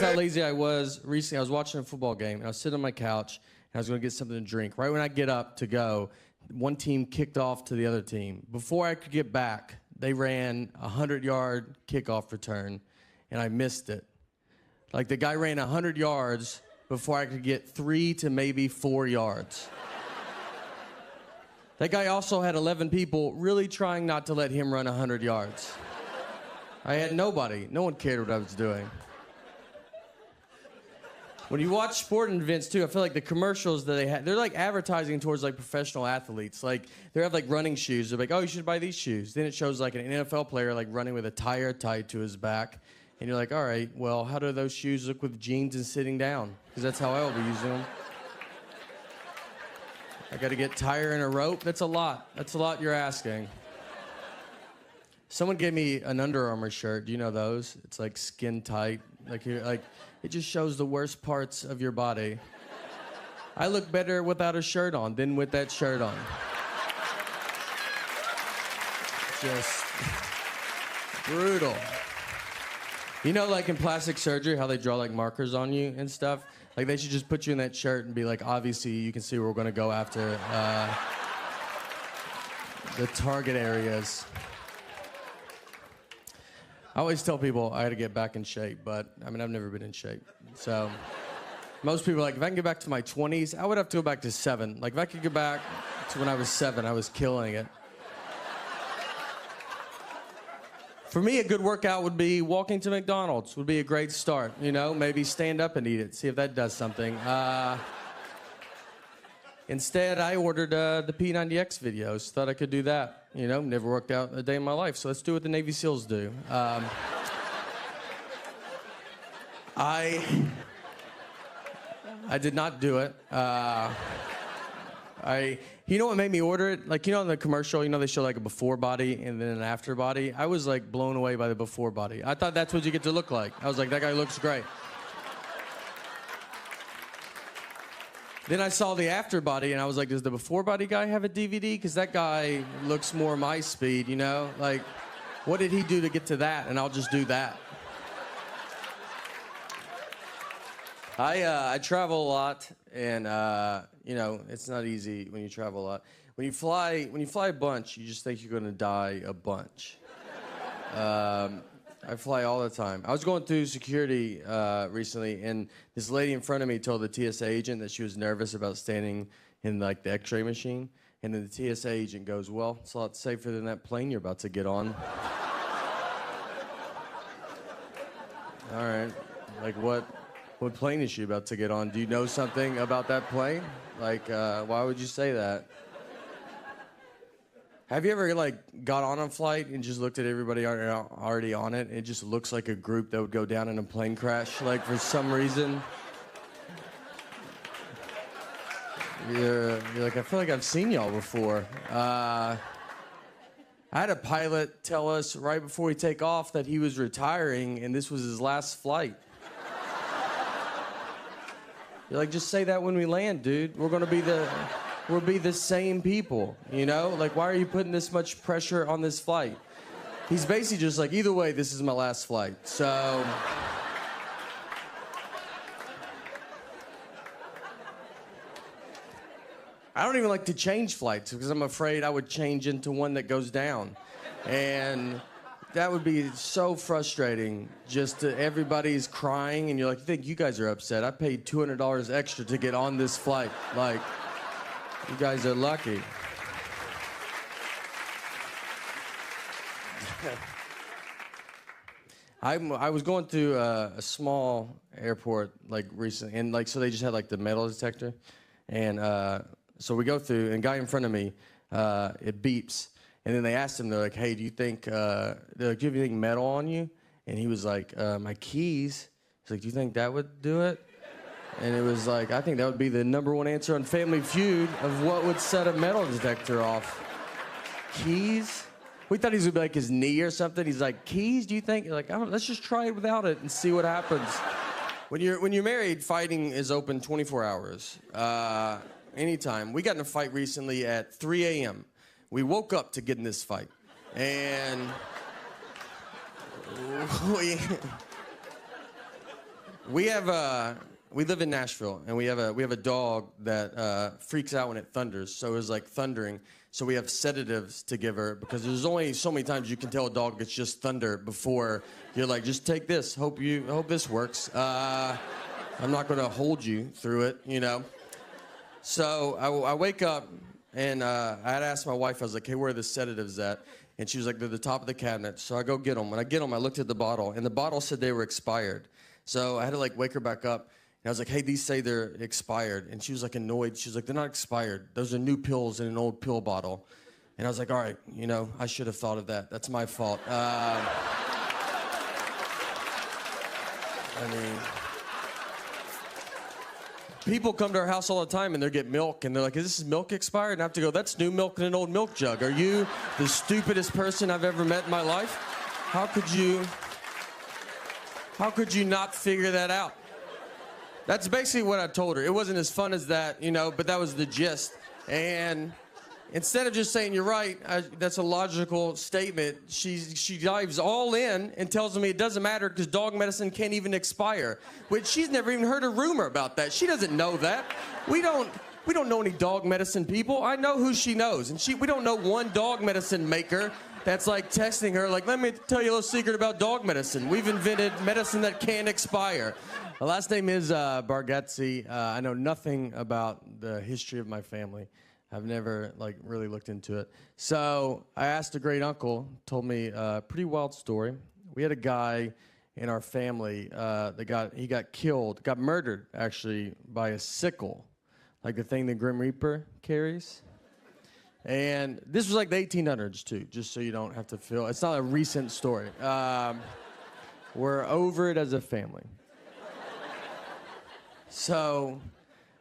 how lazy I was recently. I was watching a football game, and I was sitting on my couch, and I was going to get something to drink. Right when I get up to go, one team kicked off to the other team. Before I could get back, they ran a 100-yard kickoff return, and I missed it. Like, the guy ran 100 yards before I could get 3 to maybe 4 yards. That guy also had 11 people really trying not to let him run 100 yards. I had nobody. No one cared what I was doing. When you watch sporting events, too, I feel like the commercials that they have, they're like advertising towards like professional athletes. Like, they have like running shoes. They're like, oh, you should buy these shoes. Then it shows like an NFL player like running with a tire tied to his back. And you're like, all right, well, how do those shoes look with jeans and sitting down? Because that's how I will be using them. I got to get tire and a rope. That's a lot. That's a lot you're asking. Someone gave me an Under Armour shirt. Do you know those? It's like skin tight. Like, it just shows the worst parts of your body. I look better without a shirt on than with that shirt on. Just brutal. You know, like in plastic surgery, how they draw like markers on you and stuff? Like, they should just put you in that shirt and be like, obviously, you can see where we're going to go after the target areas. I always tell people I got to get back in shape, but, I mean, I've never been in shape. So, most people are like, if I can get back to my 20s, I would have to go back to 7. Like, if I could get back to when I was 7, I was killing it. For me, a good workout would be walking to McDonald's would be a great start. You know, maybe stand up and eat it, see if that does something. Instead, I ordered the P90X videos. Thought I could do that. You know, never worked out a day in my life, so let's do what the Navy SEALs do. I did not do it. You know what made me order it? Like, you know in the commercial, you know they show like a before body and then an after body? I was like blown away by the before body. I thought that's what you get to look like. I was like, that guy looks great. Then I saw the after body and I was like, does the before body guy have a DVD? Because that guy looks more my speed, you know? Like, what did he do to get to that? And I'll just do that. I travel a lot, and you know, it's not easy when you travel a lot. When you fly a bunch, you just think you're gonna die a bunch. I fly all the time. I was going through security recently, and this lady in front of me told the TSA agent that she was nervous about standing in like the X-ray machine, and then the TSA agent goes, "Well, it's a lot safer than that plane you're about to get on." All right, like what plane is she about to get on? Do you know something about that plane? Like, why would you say that? Have you ever, like, got on a flight and just looked at everybody already on it, and it just looks like a group that would go down in a plane crash, like, for some reason? You're like, I feel like I've seen y'all before. I had a pilot tell us right before we take off that he was retiring, and this was his last flight. You're like, just say that when we land, dude. We'll be the same people, you know? Like, why are you putting this much pressure on this flight? He's basically just like, either way, this is my last flight. So, I don't even like to change flights because I'm afraid I would change into one that goes down. And that would be so frustrating. Just everybody's crying, and you're like, I think you guys are upset. I paid $200 extra to get on this flight. Like, you guys are lucky. I was going through a small airport like recently, and like so they just had like the metal detector, and so we go through, and guy in front of me, it beeps. And then they asked him, they're like, hey, do you think, they're like, do you have anything metal on you? And he was like, my keys. He's like, do you think that would do it? And it was like, I think that would be the #1 answer on Family Feud of what would set a metal detector off. Keys? We thought he was gonna be like his knee or something. He's like, keys, do you think? You're like, let's just try it without it and see what happens. When you're married, fighting is open 24 hours, anytime. We got in a fight recently at 3 a.m. We woke up to get in this fight, and we live in Nashville, and we have a dog that freaks out when it thunders. So it was like thundering. So we have sedatives to give her because there's only so many times you can tell a dog it's just thunder before you're like, just take this. Hope this works. I'm not gonna hold you through it, you know. So I wake up, and I had asked my wife. I was like, hey, where are the sedatives at? And she was like, they're at the top of the cabinet. So I go get them. When I get them, I looked at the bottle, and the bottle said they were expired. So I had to like wake her back up. And I was like, hey, these say they're expired. And she was like annoyed. She was like, they're not expired. Those are new pills in an old pill bottle. And I was like, all right, you know, I should have thought of that. That's my fault. I mean, people come to our house all the time and they get milk and they're like, is this milk expired? And I have to go, that's new milk in an old milk jug. Are you the stupidest person I've ever met in my life? How could you not figure that out? That's basically what I told her. It wasn't as fun as that, you know, but that was the gist. And instead of just saying, you're right, that's a logical statement, she dives all in and tells me it doesn't matter because dog medicine can't even expire, which she's never even heard a rumor about that. She doesn't know that. We don't know any dog medicine people. I know who she knows, and we don't know one dog medicine maker that's like texting her like, let me tell you a little secret about dog medicine. We've invented medicine that can't expire. My last name is Bargatze. I know nothing about the history of my family. I've never like really looked into it. So I asked a great uncle, told me a pretty wild story. We had a guy in our family he got killed, got murdered actually by a sickle, like the thing the Grim Reaper carries. And this was like the 1800s too, just so you don't have to feel, it's not a recent story. We're over it as a family. So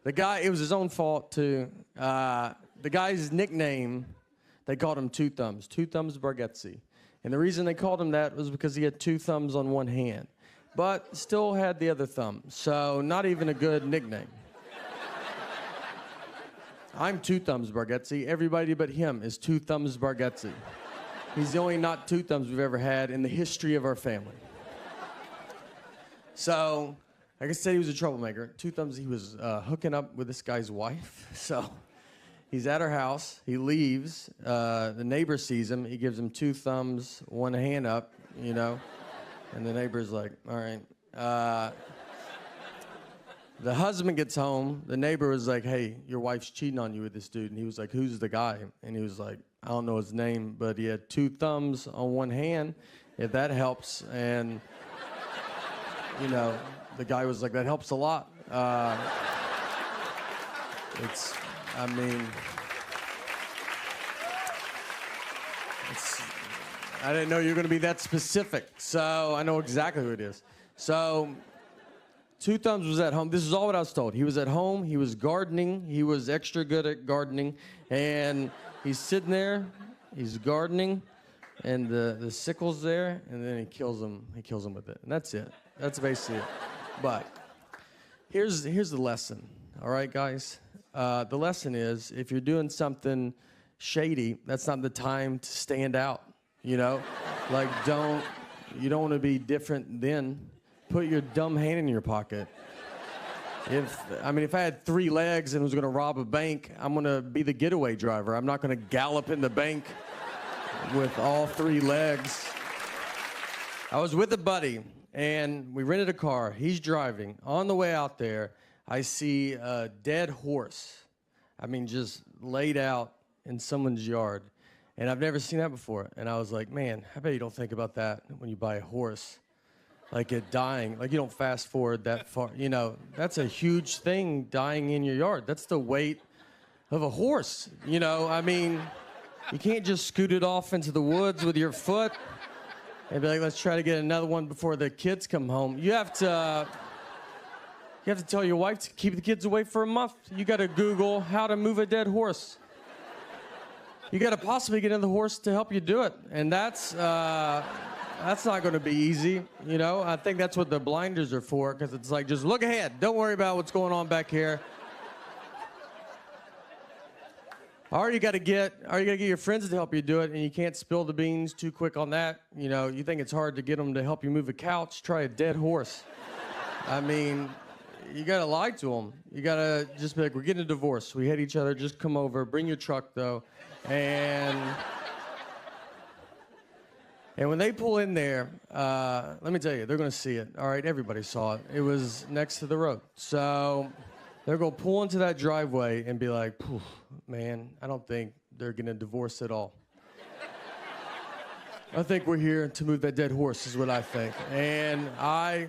the guy, it was his own fault too. The guy's nickname, they called him Two Thumbs Bargatze. And the reason they called him that was because he had two thumbs on one hand, but still had the other thumb. So not even a good nickname. I'm Two Thumbs Bargatze. Everybody but him is Two Thumbs Bargatze. He's the only not two thumbs we've ever had in the history of our family. So, like I said, he was a troublemaker. Two Thumbs, he was hooking up with this guy's wife. So he's at her house. He leaves. The neighbor sees him. He gives him two thumbs, one hand up, you know. And the neighbor's like, all right. The husband gets home. The neighbor was like, hey, your wife's cheating on you with this dude. And he was like, who's the guy? And he was like, I don't know his name, but he had two thumbs on one hand, if that helps. And, you know, the guy was like, that helps a lot. I didn't know you were going to be that specific. So I know exactly who it is. So Two Thumbs was at home. This is all what I was told. He was at home. He was gardening. He was extra good at gardening. And he's sitting there. He's gardening. And the sickle's there. And then he kills him. He kills him with it. And that's it. That's basically it. But here's the lesson. All right, guys? The lesson is if you're doing something shady, that's not the time to stand out. You know? Like, you don't want to be different then. Put your dumb hand in your pocket. If I had three legs and was going to rob a bank, I'm going to be the getaway driver. I'm not going to gallop in the bank with all three legs. I was with a buddy, and we rented a car. He's driving. On the way out there, I see a dead horse. Just laid out in someone's yard. And I've never seen that before. And I was like, man, I bet you don't think about that when you buy a horse. Like it dying, like you don't fast forward that far. You know, that's a huge thing, dying in your yard. That's the weight of a horse. You know, you can't just scoot it off into the woods with your foot and be like, let's try to get another one before the kids come home. You have to tell your wife to keep the kids away for a month. You got to Google how to move a dead horse. You got to possibly get another horse to help you do it. And that's not going to be easy, you know? I think that's what the blinders are for, because it's like, just look ahead. Don't worry about what's going on back here. Or you got to get your friends to help you do it, and you can't spill the beans too quick on that. You know, you think it's hard to get them to help you move a couch, try a dead horse. I mean, you gotta lie to them. You gotta just be like, we're getting a divorce. We hate each other. Just come over. Bring your truck, though. And when they pull in there, let me tell you, they're gonna see it. All right, everybody saw it. It was next to the road. So they're gonna pull into that driveway and be like, man, I don't think they're getting a divorce at all. I think we're here to move that dead horse is what I think. And I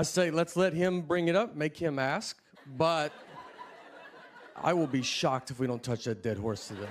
say, let's let him bring it up, make him ask, but I will be shocked if we don't touch that dead horse today.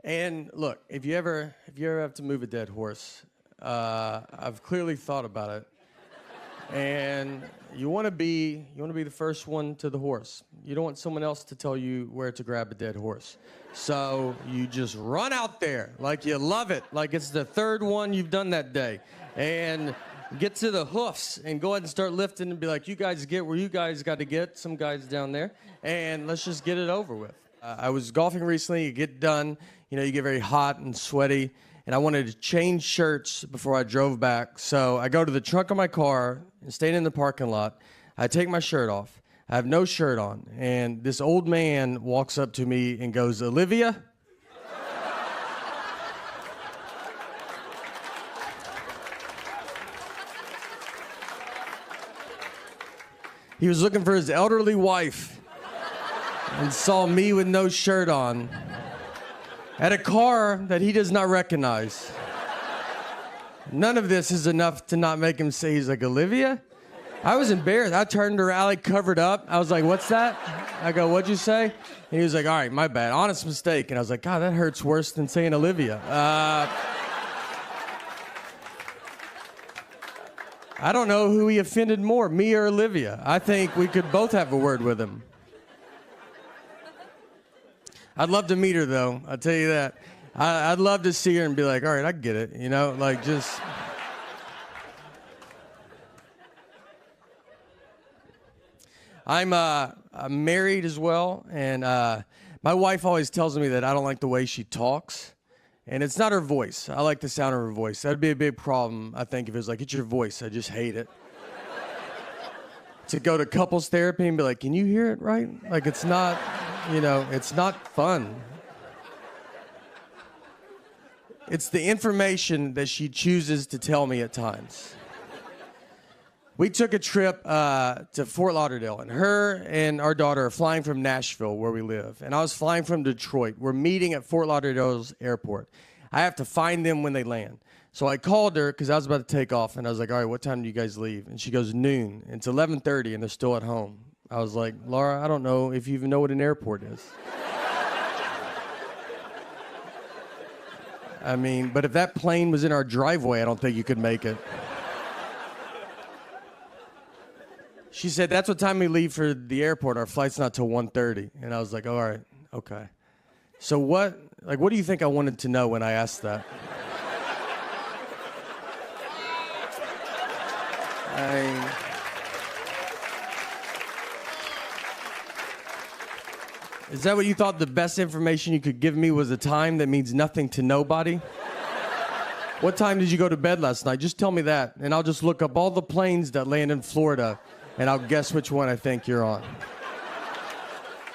And look, if you ever have to move a dead horse, I've clearly thought about it. And you want to be the first one to the horse. You don't want someone else to tell you where to grab a dead horse. So you just run out there like you love it, like it's the third one you've done that day. And get to the hoofs and go ahead and start lifting and be like, you guys get where you guys got to get, some guys down there, and let's just get it over with. I was golfing recently. You get done, you get very hot and sweaty, and I wanted to change shirts before I drove back. So I go to the trunk of my car and stayed in the parking lot. I take my shirt off. I have no shirt on, and this old man walks up to me and goes, Olivia? He was looking for his elderly wife and saw me with no shirt on at a car that he does not recognize. None of this is enough to not make him say, he's like, Olivia? I was embarrassed. I turned around, like, covered up. I was like, what's that? I go, what'd you say? And he was like, all right, my bad. Honest mistake. And I was like, God, that hurts worse than saying Olivia. I don't know who he offended more, me or Olivia. I think we could both have a word with him. I'd love to meet her, though. I'll tell you that. I'd love to see her and be like, all right, I get it. Like just... I'm married as well, and my wife always tells me that I don't like the way she talks. And it's not her voice. I like the sound of her voice. That'd be a big problem, I think, if it was like, it's your voice. I just hate it. To go to couples therapy and be like, can you hear it right? Like, it's not, it's not fun. It's the information that she chooses to tell me at times. We took a trip to Fort Lauderdale, and her and our daughter are flying from Nashville, where we live, and I was flying from Detroit. We're meeting at Fort Lauderdale's airport. I have to find them when they land. So I called her because I was about to take off, and I was like, all right, what time do you guys leave? And she goes, noon. It's 11:30, and they're still at home. I was like, Laura, I don't know if you even know what an airport is. I mean, but if that plane was in our driveway, I don't think you could make it. She said, that's what time we leave for the airport. Our flight's not till 1:30. And I was like, all right, okay. So what do you think I wanted to know when I asked that? Is that what you thought the best information you could give me was a time that means nothing to nobody? What time did you go to bed last night? Just tell me that, and I'll just look up all the planes that land in Florida, and I'll guess which one I think you're on.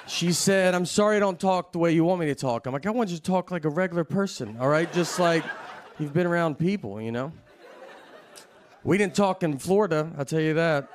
She said, I'm sorry I don't talk the way you want me to talk. I'm like, I want you to talk like a regular person, all right? Just like you've been around people, We didn't talk in Florida, I'll tell you that.